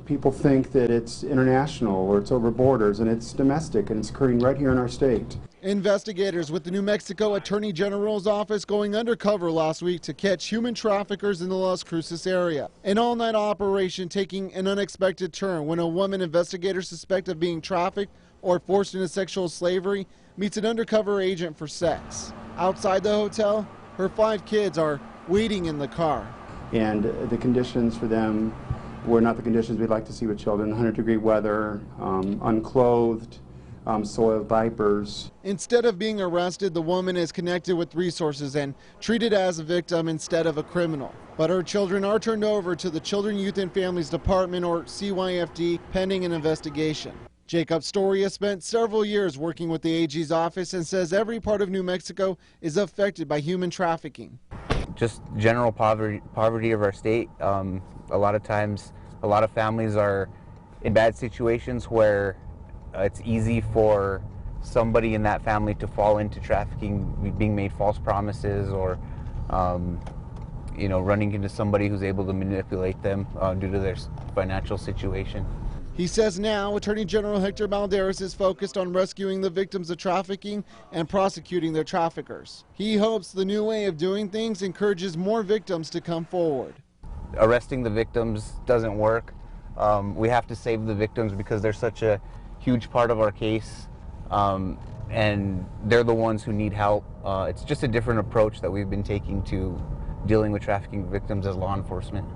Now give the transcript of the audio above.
People think that it's international or it's over borders, and it's domestic, and it's occurring right here in our state. Investigators with the New Mexico Attorney General's office going undercover last week to catch human traffickers in the Las Cruces area. An all-night operation taking an unexpected turn when a woman investigators suspect of being trafficked or forced into sexual slavery meets an undercover agent for sex. Outside the hotel, her 5 kids are waiting in the car. And the conditions for them were not the conditions we'd like to see with children. 100-degree weather, unclothed, soiled diapers. Instead of being arrested, the woman is connected with resources and treated as a victim instead of a criminal. But her children are turned over to the Children, Youth and Families Department, or CYFD, pending an investigation. Jacob Story has spent several years working with the AG's office and says every part of New Mexico is affected by human trafficking. Just general poverty of our state. A lot of times, a lot of families are in bad situations where it's easy for somebody in that family to fall into trafficking, being made false promises, or running into somebody who's able to manipulate them due to their financial situation. He says now Attorney General Hector Balderas is focused on rescuing the victims of trafficking and prosecuting their traffickers. He hopes the new way of doing things encourages more victims to come forward. Arresting the victims doesn't work. We have to save the victims because they're such a huge part of our case, and they're the ones who need help. It's just a different approach that we've been taking to dealing with trafficking victims as law enforcement.